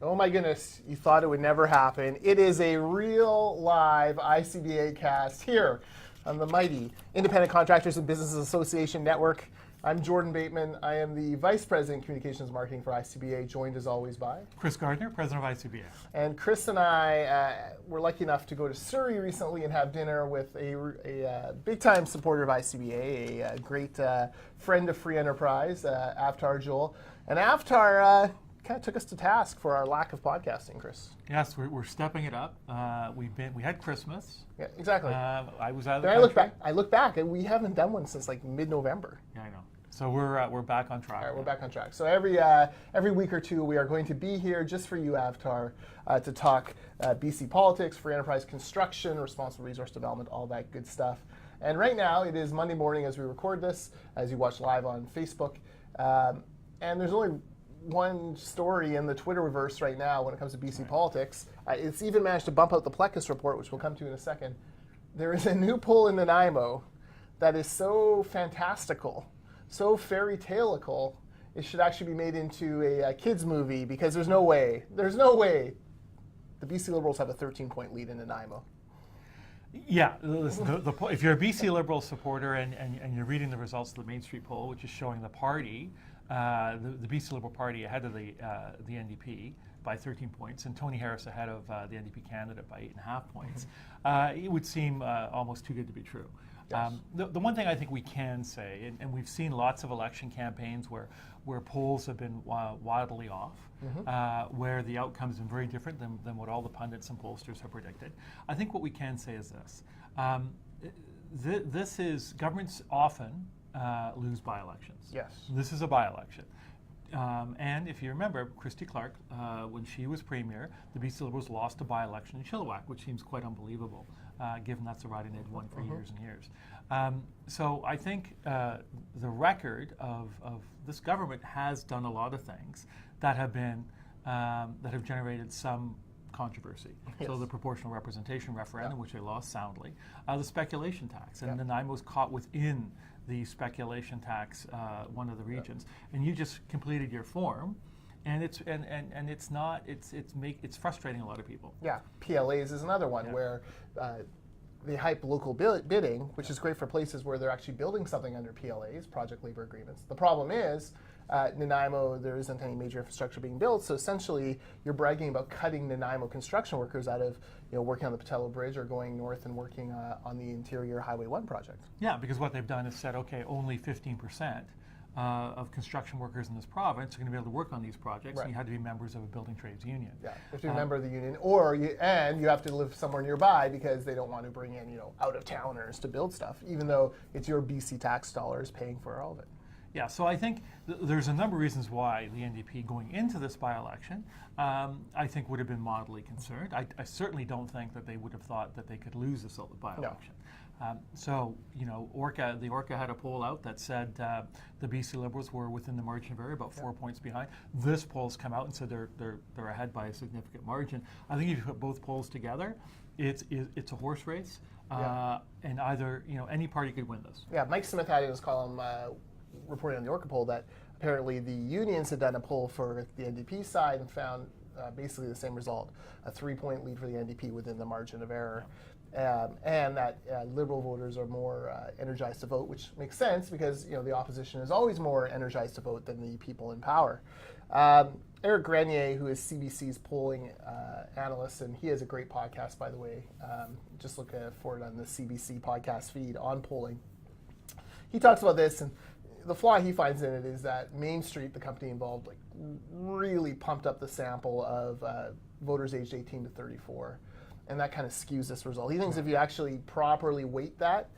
Oh my goodness, you thought it would never happen. It is a real live ICBA cast here on the mighty Independent Contractors and Businesses Association Network. I'm Jordan Bateman. I am the Vice President Communications Marketing for ICBA, joined as always by Chris Gardner, President of ICBA. And Chris and I were lucky enough to go to Surrey recently and have dinner with a big-time supporter of ICBA, a great friend of free enterprise, Avtar Joel. And Avtar kind of took us to task for our lack of podcasting, Chris. Yes, we're stepping it up. We had Christmas. Yeah, exactly. I was out of the country. I look back, and we haven't done one since like mid-November. Yeah, I know. So we're back on track. All right, we're back on track. So every week or two, we are going to be here just for you, Avtar, to talk BC politics, free enterprise construction, responsible resource development, all that good stuff. And right now, it is Monday morning as we record this, as you watch live on Facebook. And there's only one story in the Twitterverse right now when it comes to BC politics. It's even managed to bump out the Plecas Report, which we'll come to in a second. There is a new poll in Nanaimo that is so fantastical, so fairy tale-ical, it should actually be made into a kids movie, because there's no way the BC Liberals have a 13-point lead in Nanaimo. Yeah, if you're a BC Liberal supporter and you're reading the results of the Main Street poll, which is showing the party, the BC Liberal Party ahead of the NDP by 13 points, and Tony Harris ahead of the NDP candidate by 8.5 points, it would seem almost too good to be true. Yes. The one thing I think we can say, and we've seen lots of election campaigns where polls have been wildly off, where the outcomes have been very different than what all the pundits and pollsters have predicted. I think what we can say is this. This is, governments often lose by-elections. Yes. This is a by-election. And if you remember, Christy Clark, when she was premier, the BC Liberals lost a by-election in Chilliwack, which seems quite unbelievable, given that's a riding they'd won for years and years. So I think the record of this government has done a lot of things that have been that have generated some controversy. Yes. So the proportional representation referendum, which they lost soundly, the speculation tax, and Nanaimo was caught within the speculation tax, one of the regions, and you just completed your form, and it's frustrating a lot of people. Yeah, PLAs is another one where they hype local bidding, which is great for places where they're actually building something under PLAs, project labor agreements. The problem is, Nanaimo, there isn't any major infrastructure being built, so essentially you're bragging about cutting Nanaimo construction workers out of working on the Patello Bridge or going north and working on the interior Highway 1 project. Yeah, because what they've done is said, okay, only 15% of construction workers in this province are going to be able to work on these projects, and you had to be members of a building trades union. Yeah, you have to be a member of the union, or you have to live somewhere nearby because they don't want to bring in out-of-towners to build stuff, even though it's your BC tax dollars paying for all of it. Yeah, so I think there's a number of reasons why the NDP going into this by-election, I think would have been moderately concerned. I certainly don't think that they would have thought that they could lose this by-election. No. So, the Orca had a poll out that said the BC Liberals were within the margin of error, about 4 points behind. This poll's come out and said they're ahead by a significant margin. I think if you put both polls together, it's a horse race, and either any party could win this. Yeah, Mike Smith had in his column reporting on the Orca poll that apparently the unions had done a poll for the NDP side and found basically the same result, a 3-point lead for the NDP within the margin of error. And that Liberal voters are more energized to vote, which makes sense because the opposition is always more energized to vote than the people in power. Eric Grenier, who is CBC's polling analyst, and he has a great podcast, by the way. Just look for it on the CBC podcast feed on polling. He talks about this, and the flaw he finds in it is that Main Street, the company involved, really pumped up the sample of voters aged 18 to 34. And that kind of skews this result. He thinks if you actually properly weight that,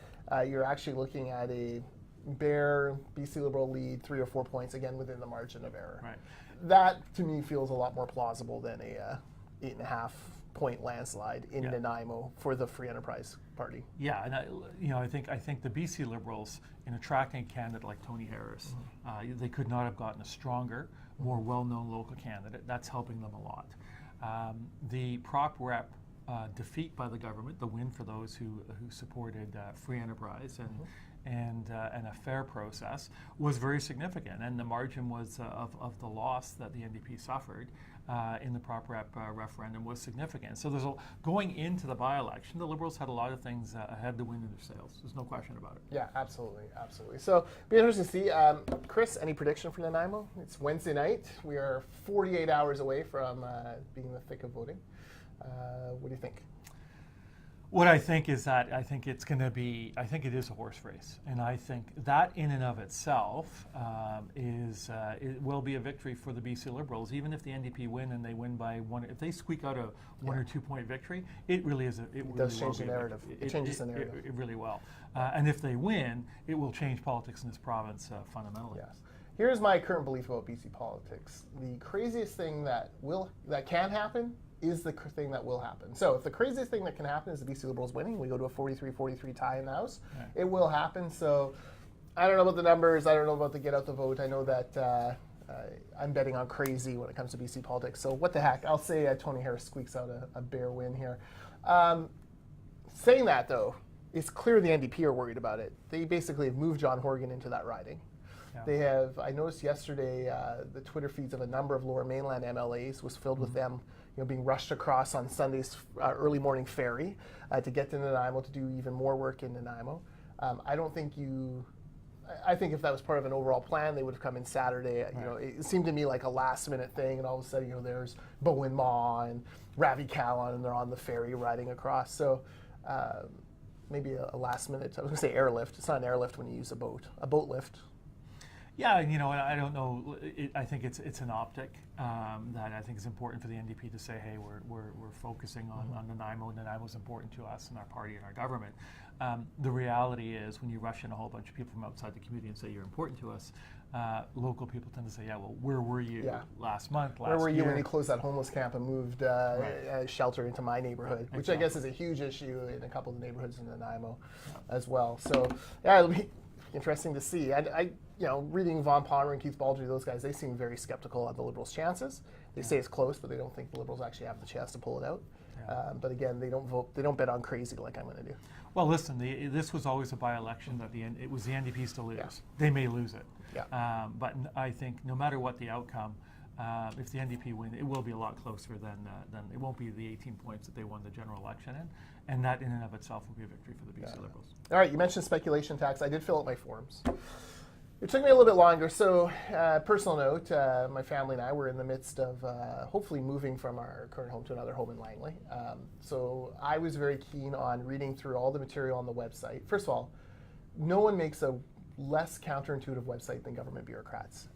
you're actually looking at a bare BC Liberal lead, 3 or 4 points, again, within the margin of error. Right. That, to me, feels a lot more plausible than a 8.5-point landslide in Nanaimo for the Free Enterprise Party. Yeah, and I think the BC Liberals, in attracting a candidate like Tony Harris, they could not have gotten a stronger, more well-known local candidate. That's helping them a lot. The prop rep defeat by the government, the win for those who supported free enterprise and a fair process, was very significant. And the margin was of the loss that the NDP suffered in the prop rep referendum was significant. So going into the by-election, the Liberals had a lot of things ahead to win in their sails. There's no question about it. Yeah, absolutely. So be interesting to see. Chris, any prediction for Nanaimo? It's Wednesday night. We are 48 hours away from being in the thick of voting. What do you think? What I think is that I think it's going to be, I think it is a horse race. And I think that in and of itself it will be a victory for the BC Liberals. Even if the NDP win and they win by one, if they squeak out a 1 or 2 point victory, it really is it really does change the narrative. It changes the narrative. It really will. And if they win, it will change politics in this province fundamentally. Yes. Here's my current belief about BC politics. The craziest thing that can happen is the thing that will happen. So if the craziest thing that can happen is the BC Liberals winning, we go to a 43-43 tie in the House, it will happen. So I don't know about the numbers. I don't know about the get out the vote. I know that I'm betting on crazy when it comes to BC politics. So what the heck? I'll say Tony Harris squeaks out a bare win here. Saying that, though, it's clear the NDP are worried about it. They basically have moved John Horgan into that riding. Yeah. They have, I noticed yesterday, the Twitter feeds of a number of Lower Mainland MLAs was filled with them being rushed across on Sunday's early morning ferry to get to Nanaimo to do even more work in Nanaimo. I think if that was part of an overall plan, they would have come in Saturday. Right. It seemed to me like a last-minute thing, and all of a sudden, there's Bowen Ma and Ravi Kahlon, and they're on the ferry riding across. So maybe a last-minute. I was going to say airlift. It's not an airlift when you use a boat lift. Yeah, I don't know. I think it's an optic that I think is important for the NDP to say, hey, we're focusing on Nanaimo. Nanaimo's important to us and our party and our government. The reality is, when you rush in a whole bunch of people from outside the community and say you're important to us, local people tend to say, yeah, well, where were you last month, last year? Where were you when you closed that homeless camp and moved shelter into my neighborhood, which I guess is a huge issue in a couple of the neighborhoods in Nanaimo as well. So, yeah, it'll be interesting to see. I reading Vaughn Palmer and Keith Baldry, those guys, they seem very skeptical of the Liberals' chances. They say it's close, but they don't think the Liberals actually have the chance to pull it out. Yeah. But again, they don't bet on crazy like I'm going to do. Well, listen, this was always a by-election that it was the NDP's to lose. Yeah. They may lose it. Yeah. But I think no matter what the outcome, if the NDP win, it will be a lot closer than it won't be the 18 points that they won the general election in. And that in and of itself will be a victory for the BC Liberals. All right, you mentioned speculation tax. I did fill out my forms. It took me a little bit longer. So, personal note, my family and I were in the midst of hopefully moving from our current home to another home in Langley. So I was very keen on reading through all the material on the website. First of all, no one makes a less counterintuitive website than government bureaucrats.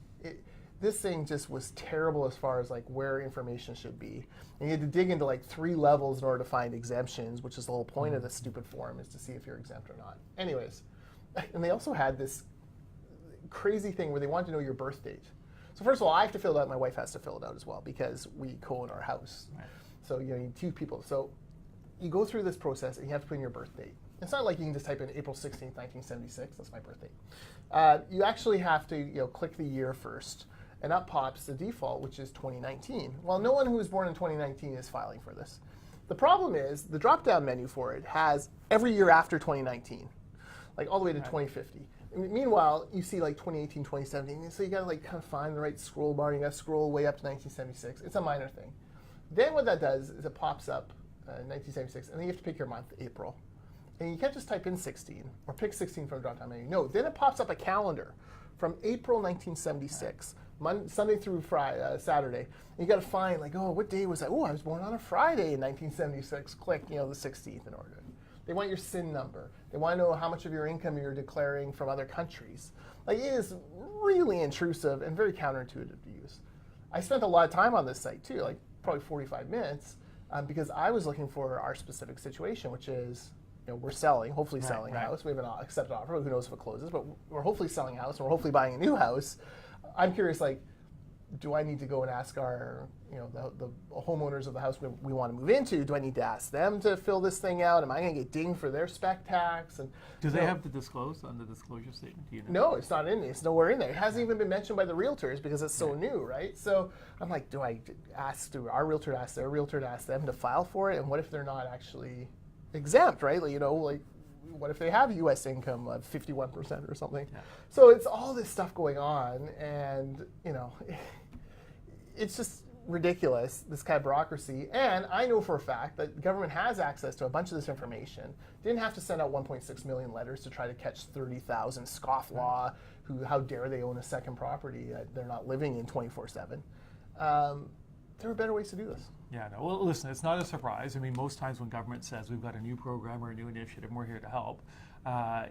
This thing just was terrible as far as like where information should be. And you had to dig into like 3 levels in order to find exemptions, which is the whole point of this stupid form, is to see if you're exempt or not. Anyways, and they also had this crazy thing where they wanted to know your birth date. So first of all, I have to fill it out, my wife has to fill it out as well because we co-own our house. Right. So you need 2 people. So you go through this process and you have to put in your birth date. It's not like you can just type in April 16th, 1976. That's my birth date. You actually have to click the year first. And up pops the default, which is 2019. Well, no one who was born in 2019 is filing for this. The problem is the drop-down menu for it has every year after 2019, like all the way to 2050. Meanwhile, you see like 2018, 2017, so you gotta like kind of find the right scroll bar, and you gotta scroll way up to 1976. It's a minor thing. Then what that does is it pops up 1976, and then you have to pick your month, April. And you can't just type in 16, or pick 16 from the drop-down menu. No, then it pops up a calendar from April 1976. Sunday through Friday, Saturday. And you got to find like, oh, what day was I? Oh, I was born on a Friday in 1976. Click, the 16th in order. They want your SIN number. They want to know how much of your income you're declaring from other countries. Like, it is really intrusive and very counterintuitive to use. I spent a lot of time on this site too, like probably 45 minutes, because I was looking for our specific situation, which is, we're hopefully selling a house. We have an accepted offer. Who knows if it closes, but we're hopefully selling a house, and we're hopefully buying a new house. I'm curious, like, do I need to go and ask our, the homeowners of the house we want to move into? Do I need to ask them to fill this thing out? Am I going to get dinged for their spec tax? And do they have to disclose on the disclosure statement? Do you know? No, it's not in there. It's nowhere in there. It hasn't even been mentioned by the realtors because it's so new, right? So I'm like, do our realtor to ask their realtor to ask them to file for it? And what if they're not actually exempt, right? Like, what if they have U.S. income of 51% or something? Yeah. So it's all this stuff going on, and it's just ridiculous, this kind of bureaucracy. And I know for a fact that government has access to a bunch of this information. Didn't have to send out 1.6 million letters to try to catch 30,000 scofflaw who, how dare they own a second property that they're not living in 24/7. There are better ways to do this. Yeah, no, well, listen, it's not a surprise. I mean, most times when government says we've got a new program or a new initiative and we're here to help,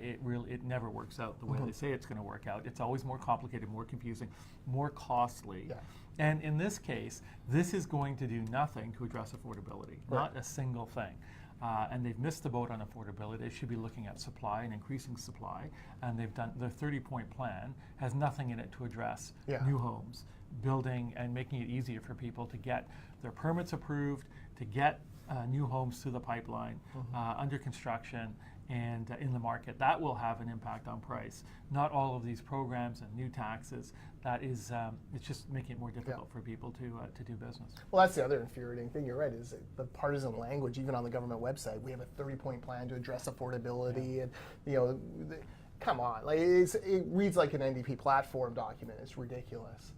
it never works out the way they say it's going to work out. It's always more complicated, more confusing, more costly. Yeah. And in this case, this is going to do nothing to address affordability, not a single thing. And they've missed the boat on affordability. They should be looking at supply and increasing supply. And they've done their 30-point plan has nothing in it to address new homes, building and making it easier for people to get their permits approved, to get new homes through the pipeline, under construction, and in the market. That will have an impact on price. Not all of these programs and new taxes. That is, it's just making it more difficult for people to do business. Well, that's the other infuriating thing. You're right. Is the partisan language, even on the government website. We have a 30-point plan to address affordability, and come on, like it reads like an NDP platform document. It's ridiculous.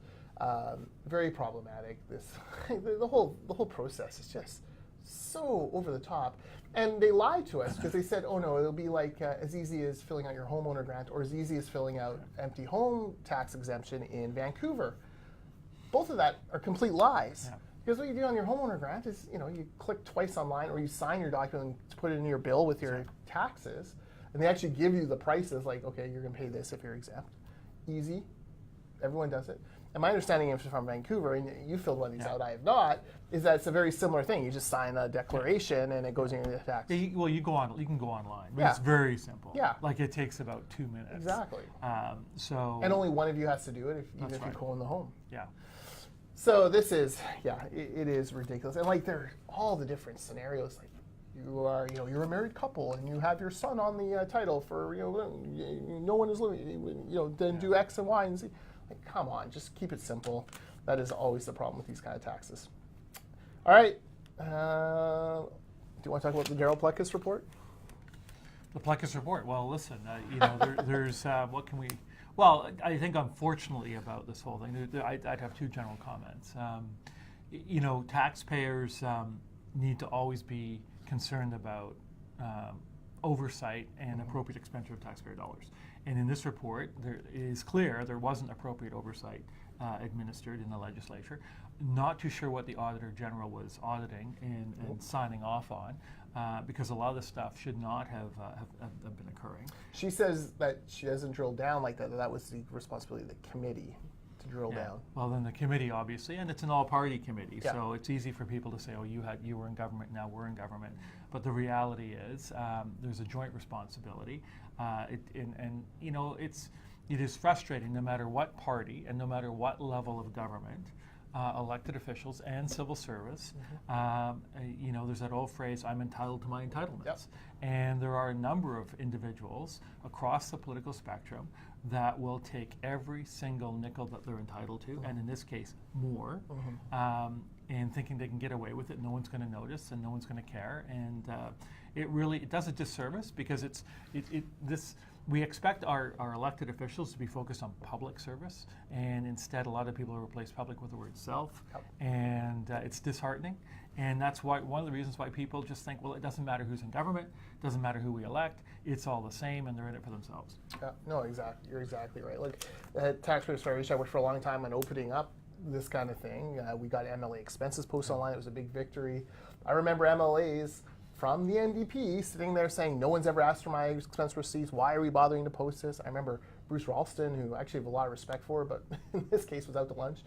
Very problematic. The whole process is just so over the top. And they lied to us because they said, oh no, it'll be like as easy as filling out your homeowner grant or as easy as filling out empty home tax exemption in Vancouver. Both of that are complete lies. Yeah. Because what you do on your homeowner grant is, you click twice online or you sign your document to put it in your bill with your taxes, and they actually give you the prices like, okay, you're going to pay this if you're exempt. Easy. Everyone does it. And my understanding from Vancouver, and you filled one of these out, I have not, is that it's a very similar thing. You just sign a declaration and it goes in your tax. Yeah, you can go online. But it's very simple. Yeah. Like it takes about 2 minutes. Exactly. And only one of you has to do it, even if you co-own the home. Yeah. So this is, it is ridiculous. And like there are all the different scenarios, like you are, you're a married couple and you have your son on the title for, no one is living, then do X and Y and Z. Like, come on, just keep it simple. That is always the problem with these kind of taxes. All right. Do you want to talk about the Darryl Plecas report? The Plecas Report. Well, listen, there's what can we? Well, I think unfortunately about this whole thing, I'd have two general comments. Taxpayers need to always be concerned about oversight and appropriate expenditure of taxpayer dollars. And in this report, it is clear there wasn't appropriate oversight administered in the legislature. Not too sure what the Auditor General was auditing and signing off on, because a lot of this stuff should not have been occurring. She says that she hasn't drilled down like that. That was the responsibility of the committee to drill down. Well, then the committee, obviously, and it's an all-party committee, so it's easy for people to say, oh, you were in government, now we're in government. But the reality is there's a joint responsibility. It is frustrating no matter what party and no matter what level of government, elected officials and civil service, there's that old phrase, I'm entitled to my entitlements. Yep. And there are a number of individuals across the political spectrum that will take every single nickel that they're entitled to, and in this case, more, and thinking they can get away with it. No one's going to notice and no one's going to care. And it does a disservice because we expect our elected officials to be focused on public service, and instead a lot of people replace public with the word self, and it's disheartening. And that's why one of the reasons why people just think, well, it doesn't matter who's in government, it doesn't matter who we elect, it's all the same, and they're in it for themselves. Yeah, no, exactly. You're exactly right. Look, Taxpayers Federation, I worked for a long time on opening up this kind of thing. We got MLA expenses posted online. It was a big victory. I remember MLAs from the NDP sitting there saying, no one's ever asked for my expense receipts. Why are we bothering to post this? I remember Bruce Ralston, who I actually have a lot of respect for, but in this case was out to lunch,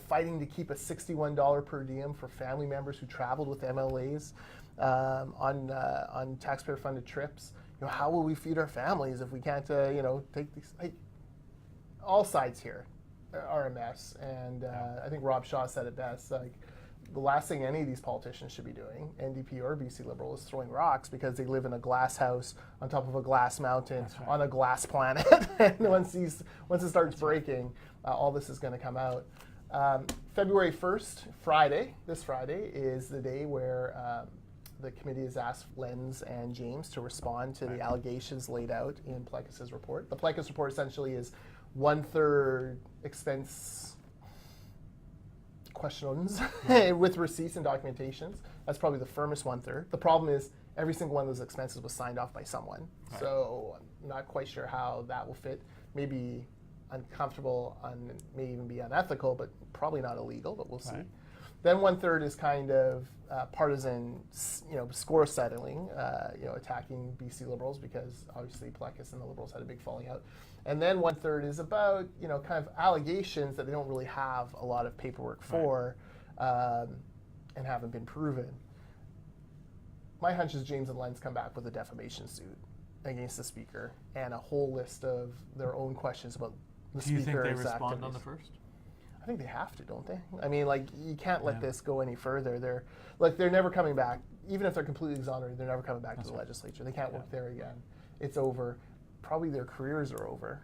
fighting to keep a $61 per diem for family members who traveled with MLAs on taxpayer-funded trips. How will we feed our families if we can't, take these? All sides here are a mess, and I think Rob Shaw said it best. The last thing any of these politicians should be doing, NDP or BC Liberal, is throwing rocks because they live in a glass house on top of a glass mountain on a glass planet. And once it starts breaking, all this is going to come out. February 1st, this Friday, is the day where the committee has asked Lenz and James to respond to the allegations laid out in Plecas' report. The Plecas report essentially is 1/3 expense questions with receipts and documentations. That's probably the firmest 1/3. The problem is every single one of those expenses was signed off by someone. Right. So I'm not quite sure how that will fit. Maybe uncomfortable, may even be unethical, but probably not illegal, but we'll see. Right. Then 1/3 is kind of partisan, score settling, attacking BC Liberals because obviously Plecas and the Liberals had a big falling out. And then 1/3 is about, kind of allegations that they don't really have a lot of paperwork for, and haven't been proven. My hunch is James and Len's come back with a defamation suit against the Speaker and a whole list of their own questions about the Speaker's activities. Do you think they respond activities. on the first? I think they have to, don't they? I mean, you can't let this go any further. They're never coming back. Even if they're completely exonerated, they're never coming back to the legislature. They can't work there again. It's over. Probably their careers are over.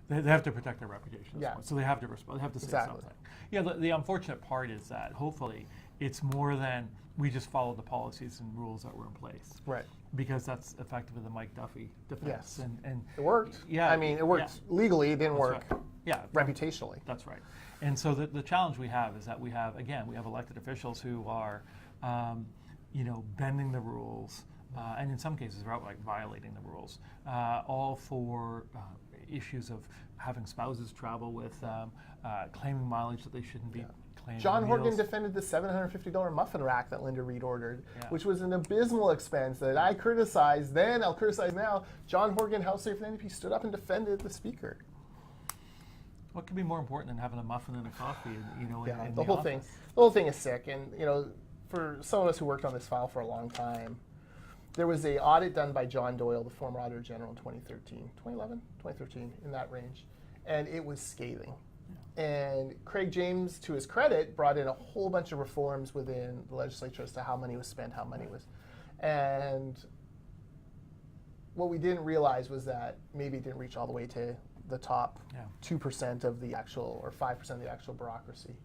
They have to protect their reputation. Yeah. So they have to respond. They have to say something. Yeah. The unfortunate part is that hopefully it's more than we just followed the policies and rules that were in place. Right. Because that's effectively the Mike Duffy defense. Yes. And it worked. Yeah. I mean, it worked legally. It didn't work. Right. Yeah. Reputationally. That's right. And so the challenge we have is that we have elected officials who are, bending the rules, and in some cases are outright violating the rules, all for issues of having spouses travel with them, claiming mileage that they shouldn't be claiming. John Horgan defended the $750 muffin rack that Linda Reid ordered, which was an abysmal expense that I criticized then, I'll criticize now. John Horgan, House Leader for the NDP, stood up and defended the Speaker. What could be more important than having a muffin and a coffee? In the whole thing. The whole thing is sick, and for some of us who worked on this file for a long time, there was an audit done by John Doyle, the former Auditor General, in 2013, in that range, and it was scathing. Yeah. And Craig James, to his credit, brought in a whole bunch of reforms within the legislature as to how money was spent, and what we didn't realize was that maybe it didn't reach all the way to the top 2% of the actual, or 5% of the actual bureaucracy.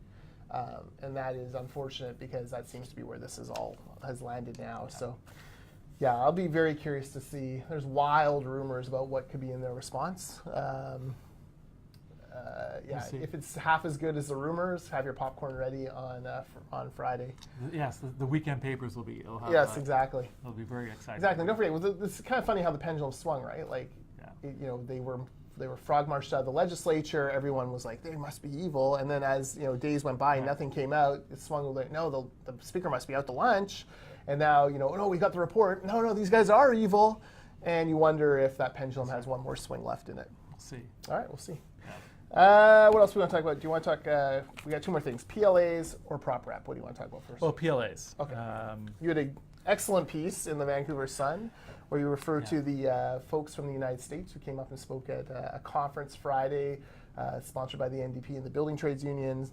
And that is unfortunate because that seems to be where this has landed now. Yeah. So, I'll be very curious to see. There's wild rumors about what could be in their response. If it's half as good as the rumors, have your popcorn ready on Friday. Yes, the weekend papers will be. Exactly. They'll be very excited. Exactly. Don't forget, it's kind of funny how the pendulum swung, right? They were frog marched out of the legislature. Everyone was like, they must be evil. And then as days went by, nothing came out. It swung like, no, the Speaker must be out to lunch. And now, no, we got the report. No, these guys are evil. And you wonder if that pendulum has one more swing left in it. We'll see. All right, we'll see. Yeah. What else do we want to talk about? Do you want to talk? We got two more things: PLAs or prop rep. What do you want to talk about first? Well, PLAs. Okay. You had an excellent piece in the Vancouver Sun where you refer to the folks from the United States who came up and spoke at a conference Friday, sponsored by the NDP and the building trades unions,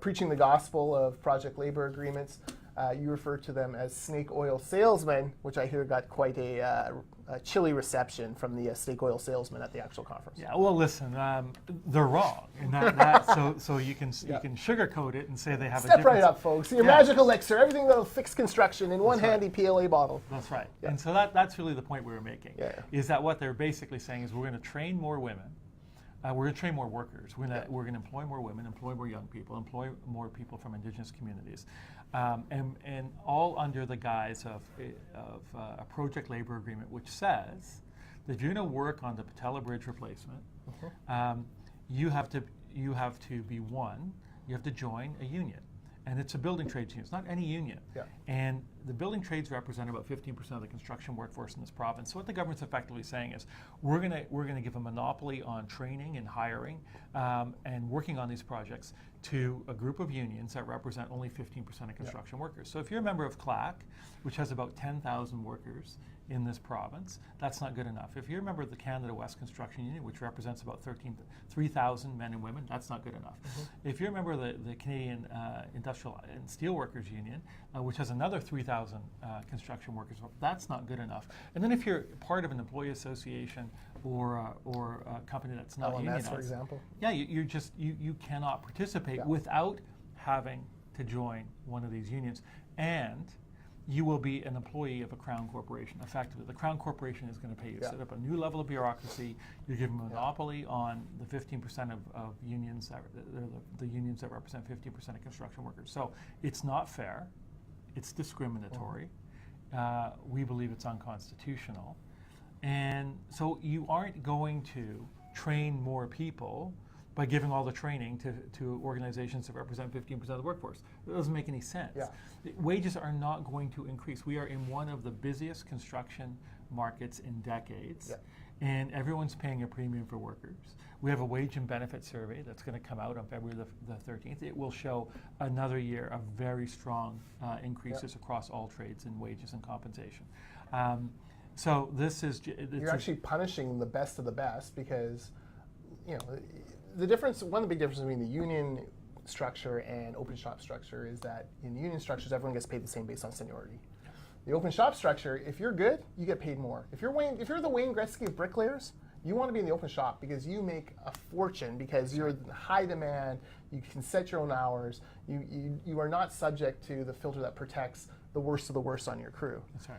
preaching the gospel of project labor agreements. You refer to them as snake oil salesmen, which I hear got quite a chilly reception from the snake oil salesmen at the actual conference. Yeah, well, listen, they're wrong, and so you can sugarcoat it and say they have a different. Step right up, folks. Your magic elixir, everything that'll fix construction in one handy PLA bottle. That's right. Yeah. And so that's really the point we were making. Yeah. Is that what they're basically saying is we're going to train more women. We're going to train more workers. We're going to employ more women, employ more young people, employ more people from Indigenous communities, and all under the guise of a project labor agreement, which says that if you're going to work on the Patella Bridge replacement, you have to be one. You have to join a union. And it's a building trades union. It's not any union. Yeah. And the building trades represent about 15% of the construction workforce in this province. So what the government's effectively saying is we're going to give a monopoly on training and hiring and working on these projects to a group of unions that represent only 15% of construction workers. So if you're a member of CLAC, which has about 10,000 workers in this province, that's not good enough. If you're a member of the Canada West Construction Union, which represents about 3,000 men and women, that's not good enough. If you're a member of the Canadian Industrial and Steelworkers Union, which has another 3,000 construction workers, that's not good enough. And then if you're part of an employee association or a company that's not unionized, for example, you cannot participate without having to join one of these unions, and you will be an employee of a Crown Corporation. Effectively, the Crown Corporation is going to pay you. Set up a new level of bureaucracy. You give them a monopoly on the 15% of unions, the unions that represent 15% of construction workers. So it's not fair. It's discriminatory. We believe it's unconstitutional. And so you aren't going to train more people by giving all the training to organizations that represent 15% of the workforce. It doesn't make any sense. Wages are not going to increase. We are in one of the busiest construction markets in decades, and everyone's paying a premium for workers. We have a wage and benefit survey that's going to come out on February the 13th. It will show another year of very strong increases across all trades in wages and compensation. So this is... You're actually punishing the best of the best because, you know, the difference, one of the big differences between the union structure and open shop structure is that in union structures, everyone gets paid the same based on seniority. The open shop structure, if you're good, you get paid more. If you're the Wayne Gretzky of bricklayers, you want to be in the open shop because you make a fortune because you're in high demand, you can set your own hours, you are not subject to the filter that protects the worst of the worst on your crew. That's right.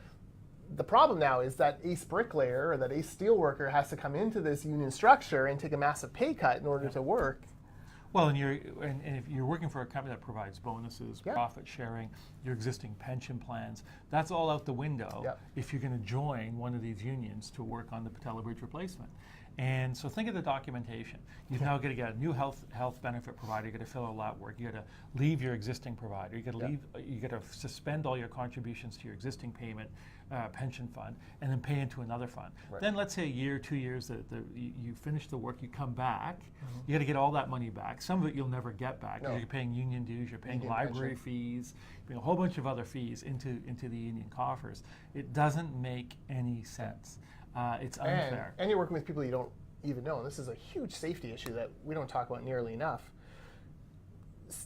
The problem now is that ace bricklayer or that ace steelworker has to come into this union structure and take a massive pay cut in order to work. Well, and if you're working for a company that provides bonuses, profit sharing, your existing pension plans, that's all out the window if you're going to join one of these unions to work on the Patella Bridge replacement. And so think of the documentation. You've now got to get a new health benefit provider. You got to fill out a lot of work. You got to leave your existing provider. You got to leave. You got to suspend all your contributions to your existing payment pension fund, and then pay into another fund. Then let's say a year, 2 years that you finish the work, you come back. You got to get all that money back. Some of it you'll never get back. You're paying union dues. You're paying library fees. You're paying a whole bunch of other fees into the union coffers. It doesn't make any sense. It's unfair. And you're working with people you don't even know. And this is a huge safety issue that we don't talk about nearly enough.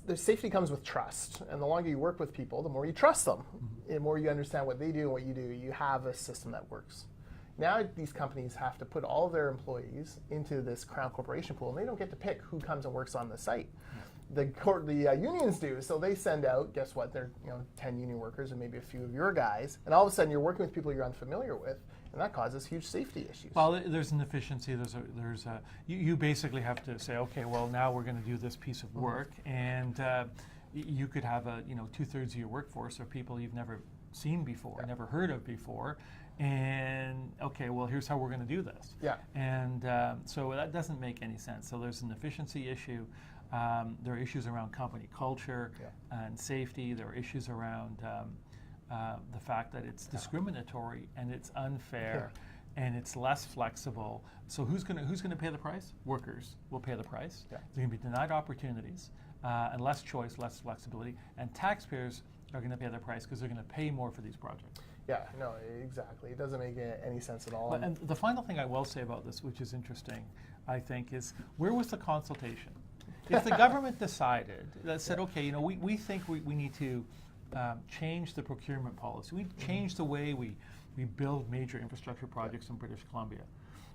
The safety comes with trust. And the longer you work with people, the more you trust them. The more you understand what they do and what you do, you have a system that works. Now these companies have to put all of their employees into this Crown Corporation pool, and they don't get to pick who comes and works on the site. The unions do, so they send out, guess what, they're 10 union workers and maybe a few of your guys, and all of a sudden you're working with people you're unfamiliar with, and that causes huge safety issues. Well, there's an efficiency. You basically have to say, okay, well now we're going to do this piece of work, and you could have 2/3 of your workforce are people you've never seen before, never heard of before, and okay, well here's how we're going to do this. And so that doesn't make any sense. So there's an efficiency issue. There are issues around company culture and safety. There are issues around the fact that it's discriminatory and it's unfair and it's less flexible. So who's going to pay the price? Workers will pay the price. They're going to be denied opportunities and less choice, less flexibility, and taxpayers are going to pay the price because they're going to pay more for these projects. Yeah, no, exactly. It doesn't make any sense at all. And the final thing I will say about this, which is interesting, I think, is where was the consultation? If the government decided that said, okay, we think we need to change the procurement policy, we change the way we build major infrastructure projects in British Columbia,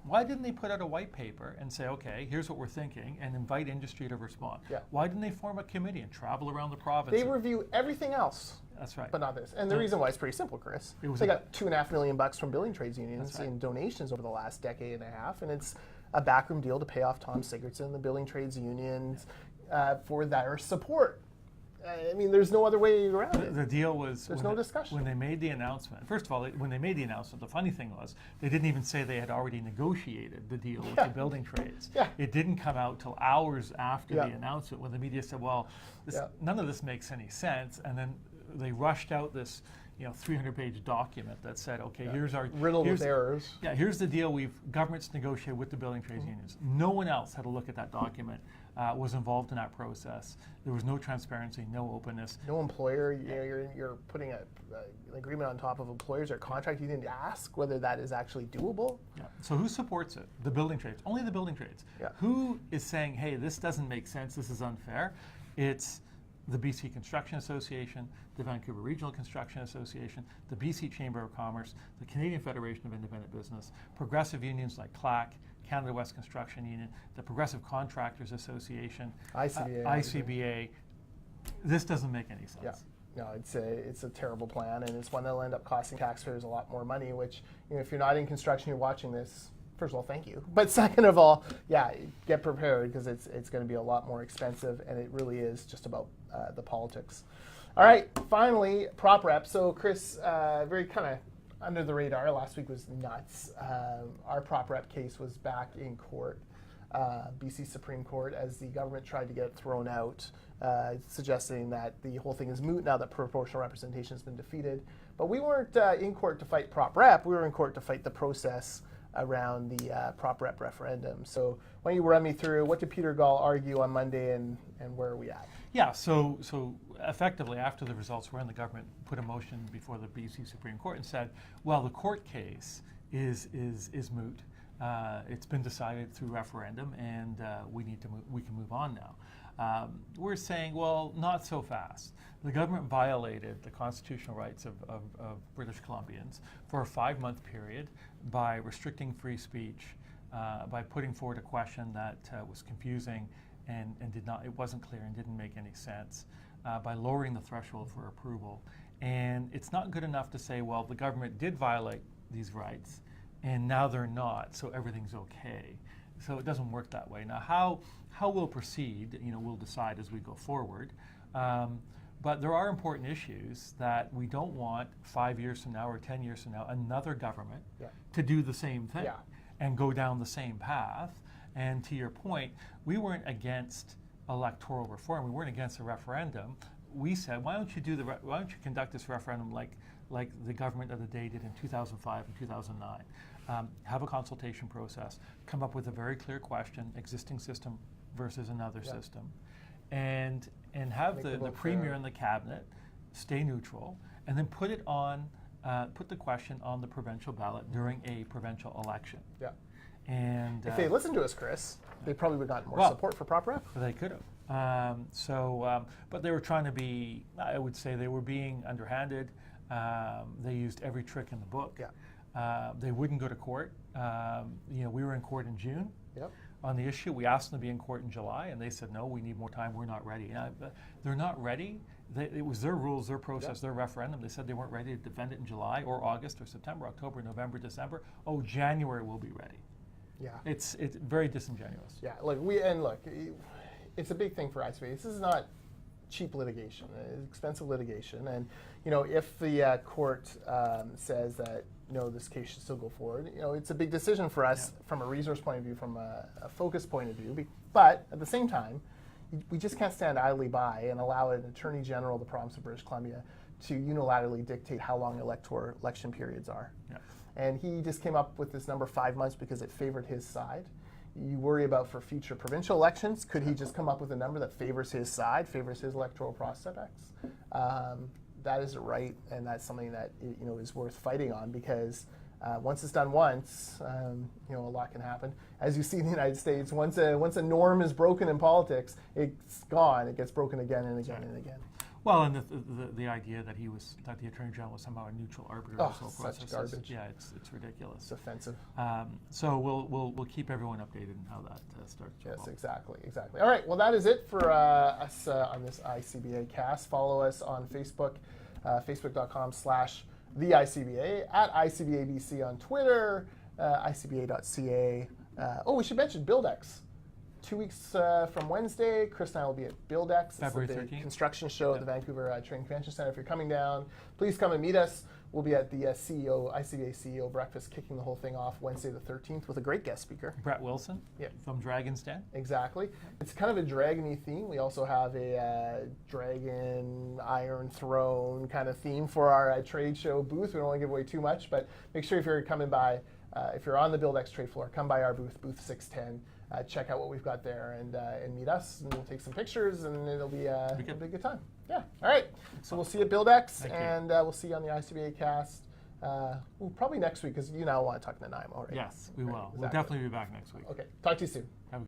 why didn't they put out a white paper and say, okay, here's what we're thinking, and invite industry to respond? Why didn't they form a committee and travel around the province? They review everything else. That's right. But not this. And the reason why is pretty simple, Chris. They got $2.5 million from building trades unions in donations over the last decade and a half, and it's a backroom deal to pay off Tom Sigurdsson and the building trades unions for their support. I mean, there's no other way around it. The deal was... There's no discussion. When they made the announcement, first of all, when they made the announcement, the funny thing was, they didn't even say they had already negotiated the deal with the building trades. It didn't come out till hours after the announcement when the media said, well, none of this makes any sense. And then they rushed out this 300-page document that said, okay, here's our... riddled with errors. Yeah, here's the deal governments negotiated with the building trades unions. No one else had a look at that document, was involved in that process. There was no transparency, no openness. No employer, you're putting an agreement on top of employers or contract. You didn't ask whether that is actually doable. So who supports it? The building trades. Only the building trades. Who is saying, hey, this doesn't make sense, this is unfair? It's the BC Construction Association, the Vancouver Regional Construction Association, the BC Chamber of Commerce, the Canadian Federation of Independent Business, progressive unions like CLAC, Canada West Construction Union, the Progressive Contractors Association, ICBA. ICBA. This doesn't make any sense. No, it's a terrible plan, and it's one that'll end up costing taxpayers a lot more money. Which, if you're not in construction, you're watching this. First of all, thank you. But second of all, yeah, get prepared because it's going to be a lot more expensive, and it really is just about the politics. All right, finally, prop rep. So Chris, very kind of under the radar. Last week was nuts. Our prop rep case was back in court, BC Supreme Court, as the government tried to get it thrown out, suggesting that the whole thing is moot now that proportional representation has been defeated. But we weren't in court to fight prop rep. We were in court to fight the process around the prop rep referendum. So why don't you run me through what did Peter Gall argue on Monday and where are we at? Yeah, so effectively after the results were in, the government put a motion before the BC Supreme Court and said, well, the court case is moot. It's been decided through referendum, and we can move on now. We're saying, well, not so fast. The government violated the constitutional rights of British Columbians for a 5-month period by restricting free speech, by putting forward a question that was confusing and it wasn't clear and didn't make any sense, by lowering the threshold for approval. And it's not good enough to say, well, the government did violate these rights, and now they're not, so everything's okay. So it doesn't work that way. Now, how we'll proceed, we'll decide as we go forward. But there are important issues that we don't want 5 years from now or 10 years from now another government to do the same thing and go down the same path. And to your point, we weren't against electoral reform. We weren't against a referendum. We said, why don't you conduct this referendum like the government of the day did in 2005 and 2009. Have a consultation process, come up with a very clear question, existing system versus another system, and have the premier and the cabinet stay neutral, and then put the question on the provincial ballot during a provincial election. Yeah. And if they listened to us, Chris, they probably would have gotten more support for prop rep. They could have. But they were trying to be, I would say they were being underhanded. They used every trick in the book. Yeah. They wouldn't go to court. We were in court in June on the issue. We asked them to be in court in July, and they said, no, we need more time. We're not ready. They're not ready. It was their rules, their process, their referendum. They said they weren't ready to defend it in July or August or September, October, November, December. Oh, January we'll be ready. Yeah. It's very disingenuous. Yeah. It's a big thing for ICBA. This is not cheap litigation. It's expensive litigation, and if the court says that this case should still go forward, it's a big decision for us from a resource point of view, from a focus point of view. But at the same time, we just can't stand idly by and allow an Attorney General of the province of British Columbia to unilaterally dictate how long election periods are. Yeah. And he just came up with this number 5 months because it favored his side. You worry about for future provincial elections, could he just come up with a number that favors his side, favors his electoral prospects? That isn't right, and that's something that is worth fighting on, because once it's done once, a lot can happen. As you see in the United States, once a norm is broken in politics, it's gone. It gets broken again and again and again. Well, and the idea that the Attorney General was somehow a neutral arbiter of this whole process. Such garbage. It's ridiculous. It's offensive. So we'll keep everyone updated on how that starts. Yes, exactly. All right. Well, that is it for us on this ICBA cast. Follow us on Facebook, facebook.com/the ICBA, at ICBABC on Twitter, ICBA.ca. We should mention BuildX. 2 weeks from Wednesday, Chris and I will be at BuildX. February it's the 13th. Construction show at the Vancouver Trade Convention Center. If you're coming down, please come and meet us. We'll be at the ICBA CEO breakfast, kicking the whole thing off Wednesday the 13th with a great guest speaker. Brett Wilson from Dragon's Den. Exactly. It's kind of a dragon-y theme. We also have a dragon, Iron Throne kind of theme for our trade show booth. We don't want to give away too much, but make sure if you're coming by, if you're on the BuildX trade floor, come by our booth, booth 610. Check out what we've got there and meet us, and we'll take some pictures, and it'll be a good time. Yeah. All right. So we'll see you at BuildX, and we'll see you on the ICBA cast. Probably next week, because you now want to talk Nanaimo, right? Yes, we will. Exactly. We'll definitely be back next week. Okay. Talk to you soon.